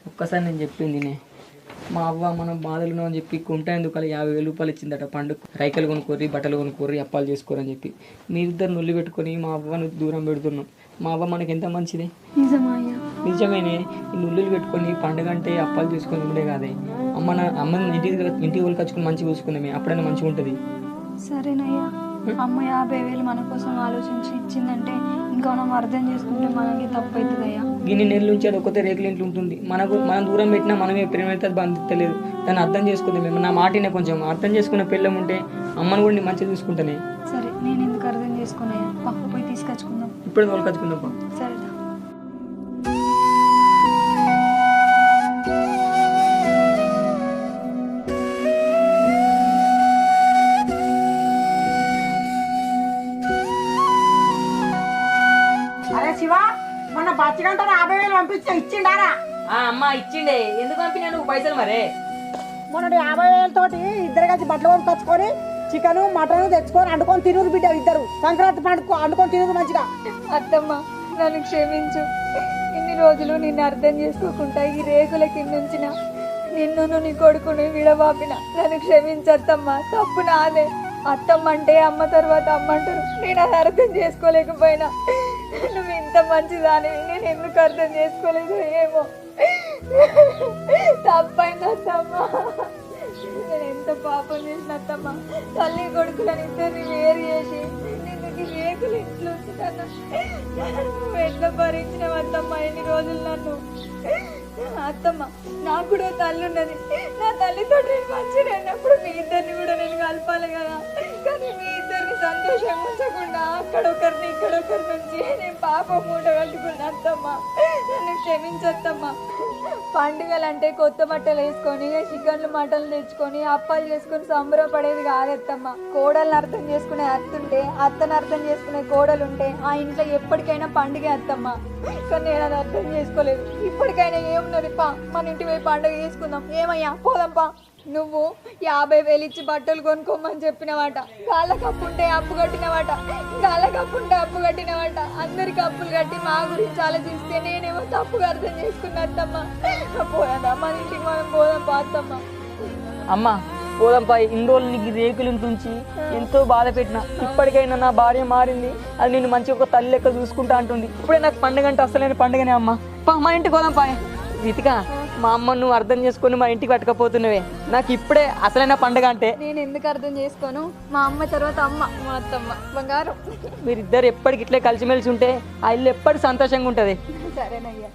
ఒక్కసారి నేను చెప్పింది మా అవ్వ మనం బాధలు అని చెప్పి కుంట ఎందుకు 50,000 రూపాయలు ఇచ్చిందట పండుగ రైకలు కొనుక్కోర్రి బట్టలు కొనుక్కోర్రి అప్పాలు చేసుకోరని చెప్పి మీరిద్దరు నొల్లి పెట్టుకొని మా అవ్వను దూరం పెడుతున్నాం. మా అవ్వ మనకి ఎంత మంచిది. నిజమేనే ఈ నుల్లులు పెట్టుకొని పండుగ అంటే అప్పాలు చేసుకొని ఉండే కాదే అమ్మని ఇంటికి కొనుకొచ్చుకొని మంచిగా చూసుకుందామే అప్పుడైనా మంచిగా ఉంటుంది. సరేనయ్యా అమ్మ 50,000 మన కోసం ఆలోచించి ఇచ్చిందంటే ఇంకా మనం అర్థం చేసుకుంటే మనకి తప్పు అవుతుందయ్యా. గిన్ని నెలల నుంచి అది ఒక్కతే రేకుల ఇంట్లో ఉంటుంది. మనం దూరం పెట్టినా మనమే ప్రేమైతే అది బంధించలేదు. దాన్ని అర్థం చేసుకుందాం. మేము నా మాటనే కొంచెం అర్థం చేసుకున్న పిల్లం ఉంటే అమ్మని కూడా మంచిగా చూసుకుంటానే. సరే నేను ఎందుకు అర్థం చేసుకున్నాయా పక్క పోయి తీసుకొచ్చుకుందాం. ఇప్పుడు కొనుకొచ్చుకుందాం. సరే మొన్న బచ్చిగంట 50,000 పంపించా ఇచ్చిండారా? అమ్మ ఇచ్చిండే. ఎందుకు పంపినా నువ్వు పైసలు మరే? మొన్న 50,000 తోటి ఇద్దరు కలిసి బట్టలు కొనుకొచ్చుకొని చికెన్ మటన్ తెచ్చుకొని వండుకొని తినురు బిడ్డ. ఇద్దరు సంక్రాంతి పండుగ వండుకొని తినురు మంచిగా. అత్తమ్మ నన్ను క్షమించు. ఇన్ని రోజులు నిన్ను అర్థం చేసుకోకుండా ఈ రేకుల కింద ఉంచిన నిన్ను నీ కొడుకుని విడవాపిన. నన్ను క్షమించత్తమ్మ. తప్పు నాదే. అత్తమ్మ అంటే అమ్మ తర్వాత అమ్మ అంటారు. నేను అది అర్థం చేసుకోలేకపోయినా నువ్వు ఇంత మంచిదాని నేను ఎందుకు అర్థం చేసుకోలేదు ఏమో. తప్పైందత్తమ్మ. నేను ఎంత పాపం చేసినత్తమ్మ. తల్లి కొడుకులని ఇద్దరిని వేరు చేసి నిన్ను రేకులు ఇంట్లో ఉంచుతాను. నువ్వు ఎట్లా భరించినవత్తమ్మ ఎన్ని రోజులు నన్ను. అత్తమ్మ నాకు కూడా తల్లి ఉన్నది. నా తల్లితో నేను మంచిగా అన్నప్పుడు మీ ఇద్దరిని కూడా నేను కలపాలి కదా. కానీ మీ ఇద్దరిని సంతోషంగా ఉంచకుండా అక్కడొకరిని ఇక్కడొకరి నుంచి నేను పాప మూట కట్టుకున్నా. అత్తమ్మ నన్ను క్షమించత్తమ్మ. పండుగలు అంటే కొత్త బట్టలు వేసుకొని చికెన్లు మటన్లు తెచ్చుకొని అప్పాలు చేసుకొని సంబరపడేది కాదత్తమ్మ. కోడల్ని అర్థం చేసుకునే అత్తుంటే అత్తను అర్థం చేసుకునే కోడలు ఉంటే ఆ ఇంట్లో ఎప్పటికైనా పండుగ అత్తమ్మ. కానీ నేను అది అర్థం చేసుకోలేదు. ఇప్పటికైనా ఏమున్నది పా మన ఇంటి పోయి పండుగ చేసుకుందాం. ఏమయ్యా పోదాంపా. నువ్వు 50,000 ఇచ్చి బట్టలు కొనుక్కోమని చెప్పినవాట. కాళ్ళకి అప్పు ఉంటే అప్పు కట్టినవాట. కాళ్ళకి అప్పు ఉంటే అప్పు కట్టినవాట. అందరికి అప్పులు కట్టి మా గురించి ఆలోచిస్తే నేనేమో తప్పుగా అర్థం చేసుకున్నత్తమ్మ. పోదా మన ఇంటికి మనం పోదాం పాతమ్మ. అమ్మ పోదాంపా. ఇన్ని రోజులు నీకు రేకుల నుంచి ఎంతో బాధ పెట్టిన. ఇప్పటికైనా నా భార్య మారింది. అది నేను మంచిగా ఒక తల్లి లెక్క చూసుకుంటా అంటుంది. ఇప్పుడే నాకు పండుగ అంటే అసలైన పండుగనే అమ్మ. మా ఇంటికి పోదాంపా. రీతికా మా అమ్మ నువ్వు అర్థం చేసుకొని మా ఇంటికి పట్టుకపోతున్నవే. నాకు ఇప్పుడే అసలైన పండుగ అంటే. నేను ఎందుకు అర్థం చేసుకోను? మా అమ్మ తర్వాత అమ్మ మా అత్తమ్మ బంగారం. మీరిద్దరు ఎప్పటికి ఇట్లే కలిసిమెలిసి ఉంటే ఆ ఇల్లు ఎప్పటికి సంతోషంగా ఉంటుంది. సరేనయ్యా.